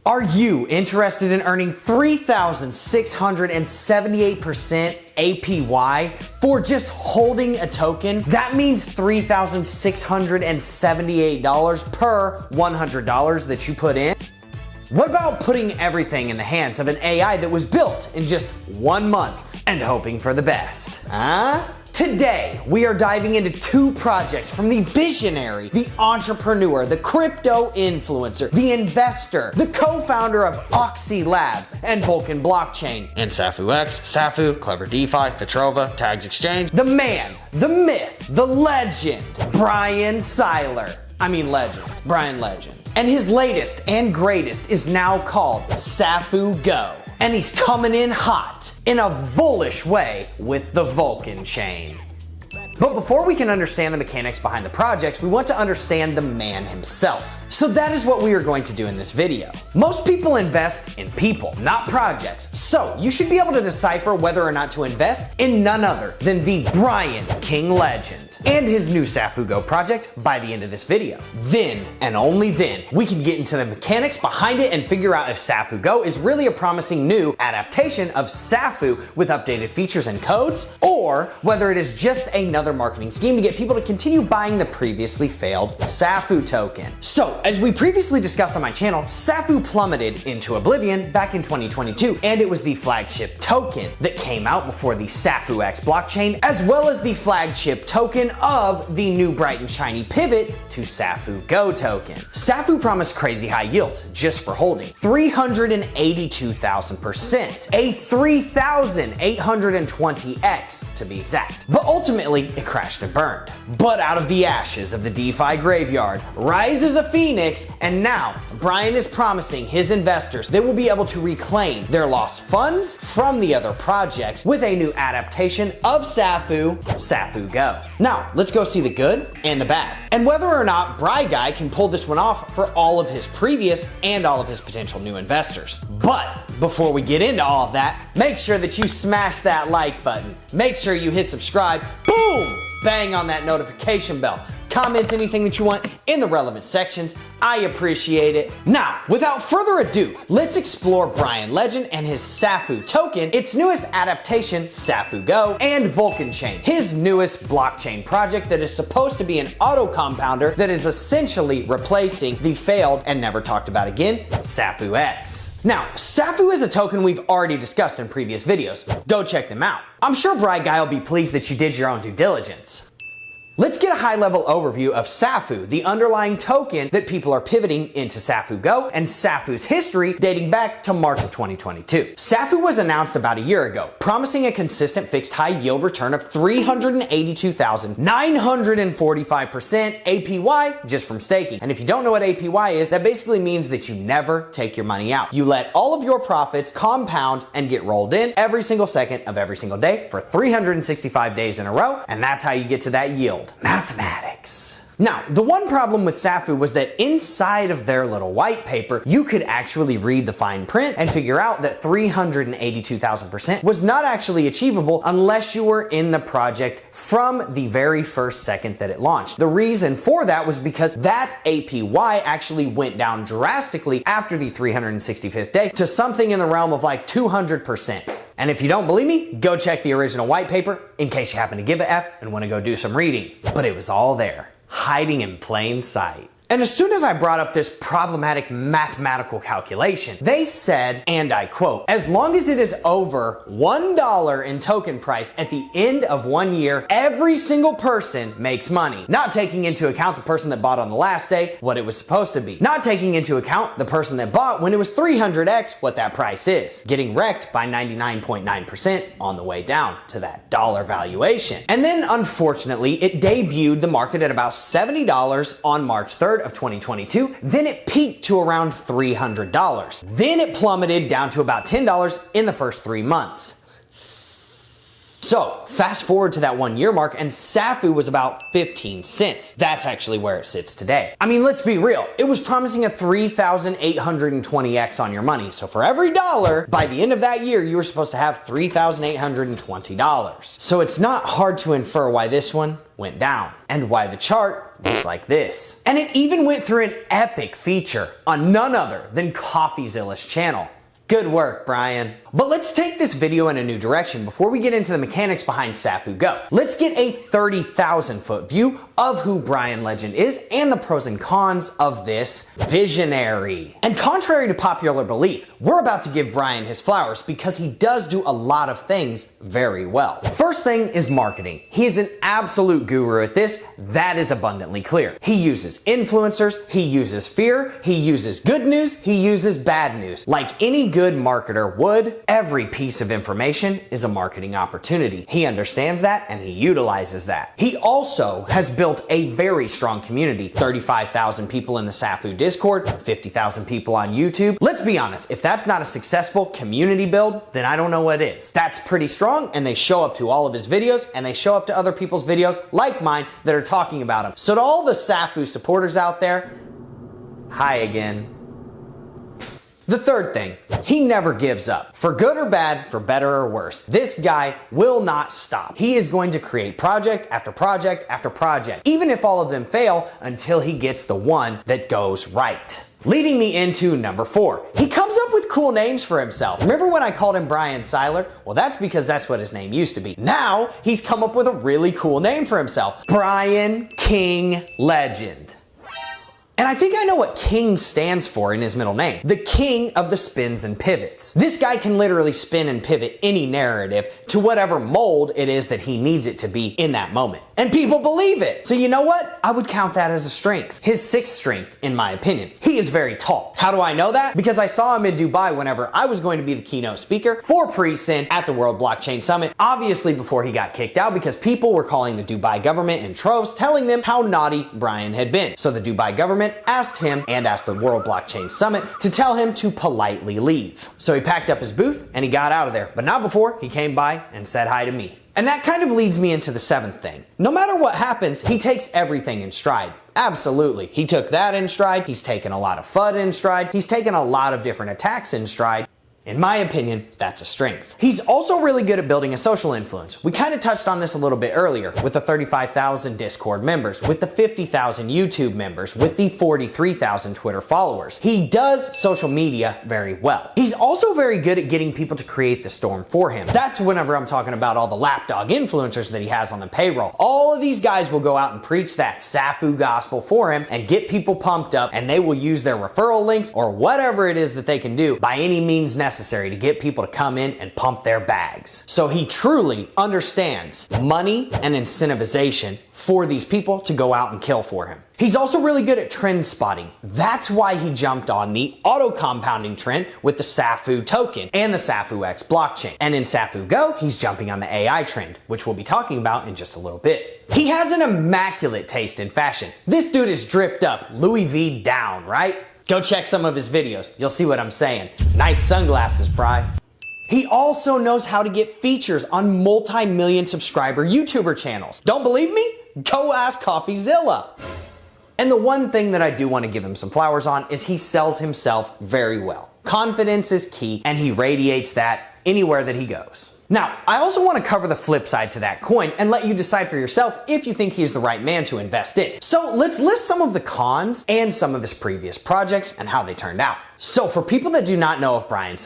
Are you interested in earning 3,678% APY for just holding a token? That means $3,678 per $100 that you put in. What about putting everything in the hands of an AI that was built in just 1 month and hoping for the best? Huh? Today, we are diving into 2 projects from the visionary, the entrepreneur, the crypto influencer, the investor, the co-founder of Oxy Labs and Vulcan Blockchain, and SafuuX, Safuu, Clever DeFi, Fitrova, Tags Exchange, the man, the myth, the legend, Bryan Legend. And his latest and greatest is now called Safuugo. And he's coming in hot in a bullish way with the Vulcan chain. But before we can understand the mechanics behind the projects, we want to understand the man himself. So that is what we are going to do in this video. Most people invest in people, not projects. So you should be able to decipher whether or not to invest in none other than the Bryan King Legend and his new Safuugo project by the end of this video. Then, and only then, we can get into the mechanics behind it and figure out if Safuugo is really a promising new adaptation of Safu with updated features and codes, or whether it is just another marketing scheme to get people to continue buying the previously failed Safu token. So, as we previously discussed on my channel, Safu plummeted into oblivion back in 2022, and it was the flagship token that came out before the Safux blockchain, as well as the flagship token of the new bright and shiny pivot to Safuugo token. Safu promised crazy high yields just for holding 382,000%, a 3,820x to be exact. But ultimately, it crashed and burned. But out of the ashes of the DeFi graveyard rises a phoenix, and now Bryan is promising his investors they will be able to reclaim their lost funds from the other projects with a new adaptation of Safu, Safuugo. Now, let's go see the good and the bad, and whether or not Bry Guy can pull this one off for all of his previous and all of his potential new investors. But before we get into all of that, make sure that you smash that like button. Make sure you hit subscribe. Boom! Bang on that notification bell. Comment anything that you want in the relevant sections. I appreciate it. Now, without further ado, let's explore Bryan Legend and his Safu token, its newest adaptation, Safuugo, and Vulcan Chain, his newest blockchain project that is supposed to be an auto compounder that is essentially replacing the failed and never talked about again, SafuuX. Now, Safu is a token we've already discussed in previous videos. Go check them out. I'm sure Bry Guy will be pleased that you did your own due diligence. Let's get a high-level overview of Safu, the underlying token that people are pivoting into Safuugo, and Safu's history dating back to March of 2022. Safu was announced about a year ago, promising a consistent fixed high-yield return of 382,945% APY just from staking. And if you don't know what APY is, that basically means that you never take your money out. You let all of your profits compound and get rolled in every single second of every single day for 365 days in a row, and that's how you get to that yield. Mathematics. Now, the one problem with Safu was that inside of their little white paper, you could actually read the fine print and figure out that 382,000% was not actually achievable unless you were in the project from the very first second that it launched. The reason for that was because that APY actually went down drastically after the 365th day to something in the realm of like 200%. And if you don't believe me, go check the original white paper in case you happen to give a F and want to go do some reading. But it was all there, hiding in plain sight. And as soon as I brought up this problematic mathematical calculation, they said, and I quote, "As long as it is over $1 in token price at the end of 1 year, every single person makes money." Not taking into account the person that bought on the last day, what it was supposed to be. Not taking into account the person that bought when it was 300x what that price is. Getting wrecked by 99.9% on the way down to that dollar valuation. And then unfortunately, it debuted the market at about $70 on March 3rd of 2022, then it peaked to around $300. Then it plummeted down to about $10 in the first 3 months. So fast forward to that 1 year mark and Safuu was about 15 cents. That's actually where it sits today. I mean, let's be real. It was promising a 3,820x on your money. So for every dollar, by the end of that year, you were supposed to have $3,820. So it's not hard to infer why this one went down and why the chart looks like this. And it even went through an epic feature on none other than CoffeeZilla's channel. Good work, Bryan. But let's take this video in a new direction before we get into the mechanics behind Safuugo. Let's get a 30,000 foot view of who Bryan Legend is and the pros and cons of this visionary. And contrary to popular belief, we're about to give Bryan his flowers because he does do a lot of things very well. First thing is marketing. He is an absolute guru at this. That is abundantly clear. He uses influencers, he uses fear, he uses good news, he uses bad news. Like any good marketer would, every piece of information is a marketing opportunity. He understands that and he utilizes that. He also has built a very strong community. 35,000 people in the Safuu Discord, 50,000 people on YouTube. Let's be honest, if that's not a successful community build, then I don't know what is. That's pretty strong and they show up to all of his videos and they show up to other people's videos like mine that are talking about him. So to all the Safuu supporters out there, hi again. The third thing, he never gives up. For good or bad, for better or worse, this guy will not stop. He is going to create project after project after project, even if all of them fail, until he gets the one that goes right. Leading me into number 4. He comes up with cool names for himself. Remember when I called him Bryan Seiler? Well, that's because that's what his name used to be. Now, he's come up with a really cool name for himself. Bryan King Legend. And I think I know what King stands for in his middle name. The king of the spins and pivots. This guy can literally spin and pivot any narrative to whatever mold it is that he needs it to be in that moment. And people believe it. So you know what? I would count that as a strength. His sixth strength, in my opinion. He is very tall. How do I know that? Because I saw him in Dubai whenever I was going to be the keynote speaker for PreSend at the World Blockchain Summit. Obviously before he got kicked out because people were calling the Dubai government in troves telling them how naughty Bryan had been. So the Dubai government asked him and asked the World Blockchain Summit to tell him to politely leave. So he packed up his booth and he got out of there, but not before he came by and said hi to me. And that kind of leads me into the 7th thing. No matter what happens, he takes everything in stride. Absolutely. He took that in stride. He's taken a lot of FUD in stride. He's taken a lot of different attacks in stride. In my opinion, that's a strength. He's also really good at building a social influence. We kind of touched on this a little bit earlier with the 35,000 Discord members, with the 50,000 YouTube members, with the 43,000 Twitter followers. He does social media very well. He's also very good at getting people to create the storm for him. That's whenever I'm talking about all the lapdog influencers that he has on the payroll. All of these guys will go out and preach that Safuu gospel for him and get people pumped up, and they will use their referral links or whatever it is that they can do by any means necessary to get people to come in and pump their bags. So he truly understands money and incentivization for these people to go out and kill for him. He's also really good at trend spotting. That's why he jumped on the auto compounding trend with the Safuu token and the SafuuX blockchain. And in Safuugo, he's jumping on the AI trend, which we'll be talking about in just a little bit. He has an immaculate taste in fashion. This dude is dripped up, Louis V down, right? Go check some of his videos. You'll see what I'm saying. Nice sunglasses, Bri. He also knows how to get features on multi-million subscriber YouTuber channels. Don't believe me? Go ask CoffeeZilla. And the one thing that I do want to give him some flowers on is he sells himself very well. Confidence is key, and he radiates that anywhere that he goes. Now, I also want to cover the flip side to that coin and let you decide for yourself if you think he's the right man to invest in. So let's list some of the cons and some of his previous projects and how they turned out. So for people that do not know of Bryan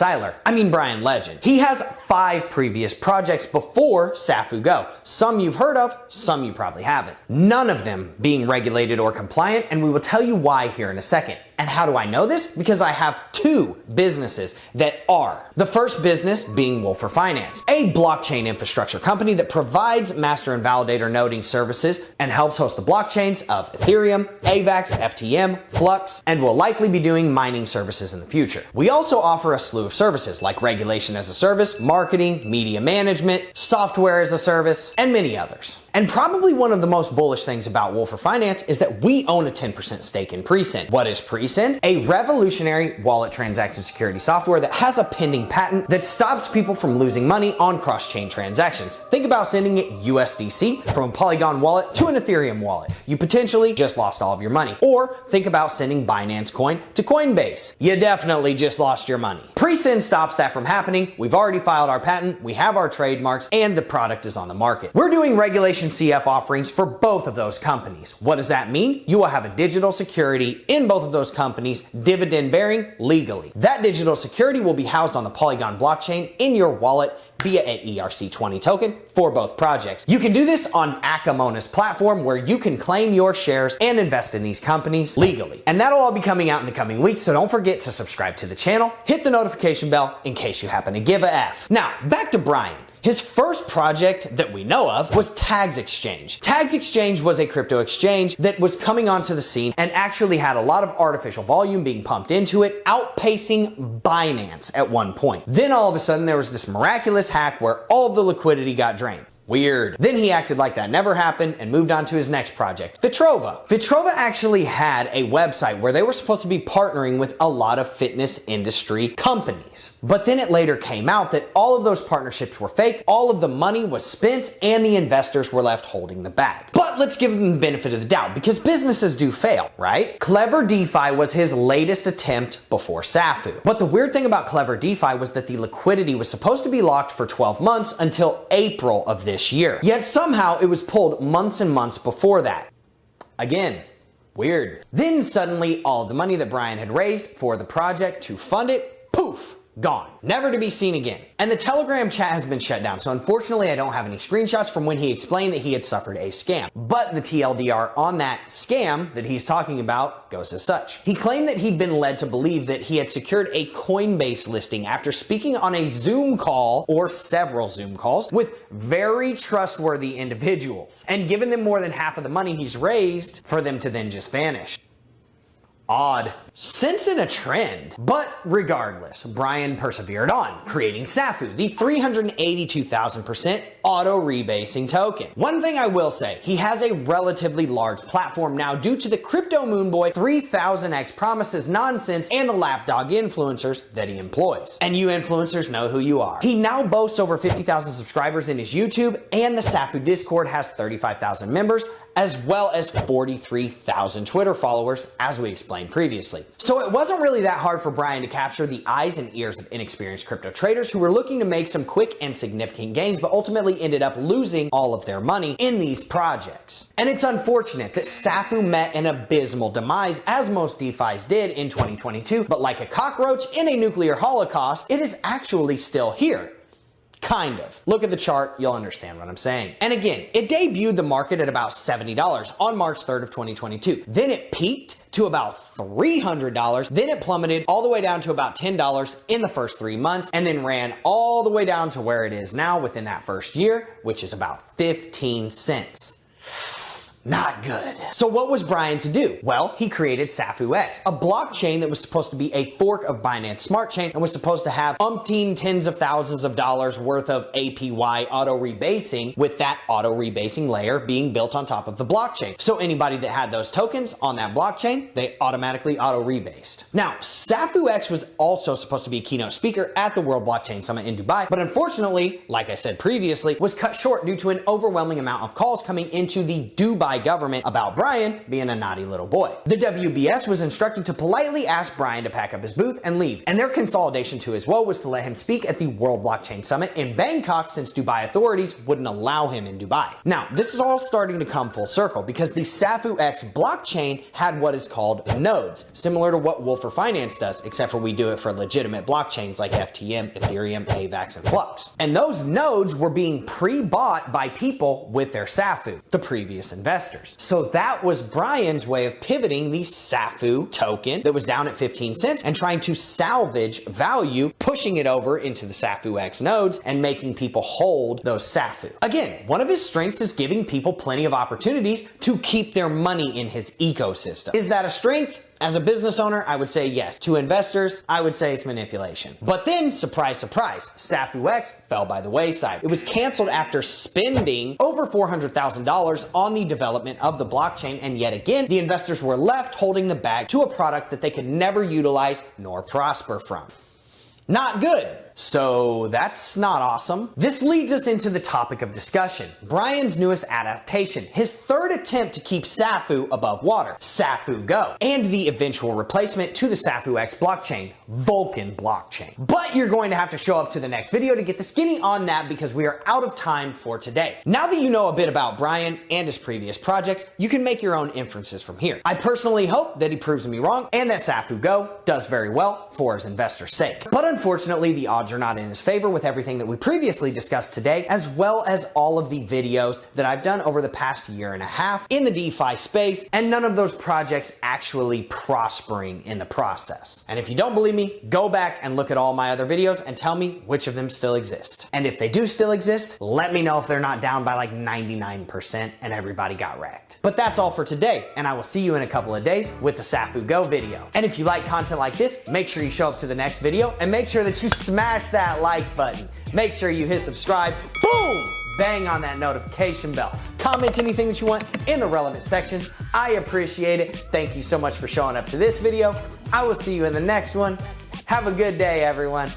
Legend, he has 5 previous projects before Safuugo. Some you've heard of, some you probably haven't. None of them being regulated or compliant, and we will tell you why here in a second. And how do I know this? Because I have 2 businesses that are. The first business being Wolfer Finance, a blockchain infrastructure company that provides master and validator noding services and helps host the blockchains of Ethereum, AVAX, FTM, Flux, and will likely be doing mining services in the future. We also offer a slew of services like regulation as a service, marketing, media management, software as a service, and many others. And probably one of the most bullish things about Wolfer Finance is that we own a 10% stake in PreSend. What is PreSend? PreSend, a revolutionary wallet transaction security software that has a pending patent that stops people from losing money on cross-chain transactions. Think about sending it USDC from a Polygon wallet to an Ethereum wallet. You potentially just lost all of your money. Or think about sending Binance coin to Coinbase. You definitely just lost your money. PreSend stops that from happening. We've already filed our patent, we have our trademarks, and the product is on the market. We're doing Regulation CF offerings for both of those companies. What does that mean? You will have a digital security in both of those companies, dividend bearing legally. That digital security will be housed on the Polygon blockchain in your wallet via an ERC20 token for both projects. You can do this on Akamona's platform where you can claim your shares and invest in these companies legally. And that'll all be coming out in the coming weeks, so don't forget to subscribe to the channel, hit the notification bell in case you happen to give a F. Now, back to Bryan. His first project that we know of was Tags Exchange. Tags Exchange was a crypto exchange that was coming onto the scene and actually had a lot of artificial volume being pumped into it, outpacing Binance at one point. Then all of a sudden there was this miraculous hack where all of the liquidity got drained. Weird. Then he acted like that never happened and moved on to his next project, Fitrova. Fitrova actually had a website where they were supposed to be partnering with a lot of fitness industry companies. But then it later came out that all of those partnerships were fake, all of the money was spent, and the investors were left holding the bag. But let's give them the benefit of the doubt because businesses do fail, right? Clever DeFi was his latest attempt before Safuu. But the weird thing about Clever DeFi was that the liquidity was supposed to be locked for 12 months until April of this year. Yet somehow it was pulled months and months before that. Again, weird. Then suddenly all the money that Bryan had raised for the project to fund it, poof, gone. Never to be seen again. And the Telegram chat has been shut down, so unfortunately I don't have any screenshots from when he explained that he had suffered a scam. But the TLDR on that scam that he's talking about goes as such. He claimed that he'd been led to believe that he had secured a Coinbase listing after speaking on a Zoom call or several Zoom calls with very trustworthy individuals and given them more than half of the money he's raised for them to then just vanish. Odd. Sensing a trend. But regardless, Bryan persevered on, creating Safuu, the 382,000% auto rebasing token. One thing I will say, he has a relatively large platform now due to the crypto moonboy 3000x promises nonsense and the lapdog influencers that he employs. And you influencers know who you are. He now boasts over 50,000 subscribers in his YouTube, and the Safuu Discord has 35,000 members, as well as 43,000 Twitter followers, as we explained previously. So it wasn't really that hard for Bryan to capture the eyes and ears of inexperienced crypto traders who were looking to make some quick and significant gains, but ultimately ended up losing all of their money in these projects. And it's unfortunate that Safuu met an abysmal demise, as most DeFis did in 2022, but like a cockroach in a nuclear holocaust, it is actually still here. Kind of. Look at the chart, you'll understand what I'm saying. And again, it debuted the market at about $70 on March 3rd of 2022. Then it peaked to about $300. Then it plummeted all the way down to about $10 in the first 3 months, and then ran all the way down to where it is now within that first year, which is about 15 cents. Not good. So what was Bryan to do? Well, he created SafuuX, a blockchain that was supposed to be a fork of Binance Smart Chain and was supposed to have umpteen tens of thousands of dollars worth of APY auto rebasing, with that auto rebasing layer being built on top of the blockchain. So anybody that had those tokens on that blockchain, they automatically auto rebased. Now, SafuuX was also supposed to be a keynote speaker at the World Blockchain Summit in Dubai, but unfortunately, like I said previously, was cut short due to an overwhelming amount of calls coming into the Dubai government about Bryan being a naughty little boy. The WBS was instructed to politely ask Bryan to pack up his booth and leave, and their consolidation to his woe was to let him speak at the World Blockchain Summit in Bangkok, since Dubai authorities wouldn't allow him in Dubai. Now, this is all starting to come full circle because the SafuuX blockchain had what is called nodes, similar to what Wolfer Finance does, except for we do it for legitimate blockchains like FTM, Ethereum, AVAX, and Flux. And those nodes were being pre-bought by people with their Safuu, the previous investors. So that was Bryan's way of pivoting the Safuu token that was down at 15 cents and trying to salvage value, pushing it over into the SafuuX nodes and making people hold those Safuu. Again, one of his strengths is giving people plenty of opportunities to keep their money in his ecosystem. Is that a strength? As a business owner, I would say yes. To investors, I would say it's manipulation. But then, surprise, surprise, SafuuX fell by the wayside. It was canceled after spending over $400,000 on the development of the blockchain, and yet again, the investors were left holding the bag to a product that they could never utilize nor prosper from. Not good. So that's not awesome. This leads us into the topic of discussion, Bryan's newest adaptation, his third attempt to keep Safu above water, Safuugo, and the eventual replacement to the SafuuX blockchain, Vulcan blockchain. But you're going to have to show up to the next video to get the skinny on that because we are out of time for today. Now that you know a bit about Bryan and his previous projects, you can make your own inferences from here. I personally hope that he proves me wrong and that Safuugo does very well for his investors' sake. But unfortunately, the odds are not in his favor with everything that we previously discussed today, as well as all of the videos that I've done over the past year and a half in the DeFi space, and none of those projects actually prospering in the process. And if you don't believe me, go back and look at all my other videos and tell me which of them still exist. And if they do still exist, let me know if they're not down by like 99% and everybody got wrecked. But that's all for today, and I will see you in a couple of days with the Safuugo video. And if you like content like this, make sure you show up to the next video and make sure that you smash that like button. Make sure you hit subscribe. Boom! Bang on that notification bell. Comment anything that you want in the relevant sections. I appreciate it. Thank you so much for showing up to this video. I will see you in the next one. Have a good day, everyone.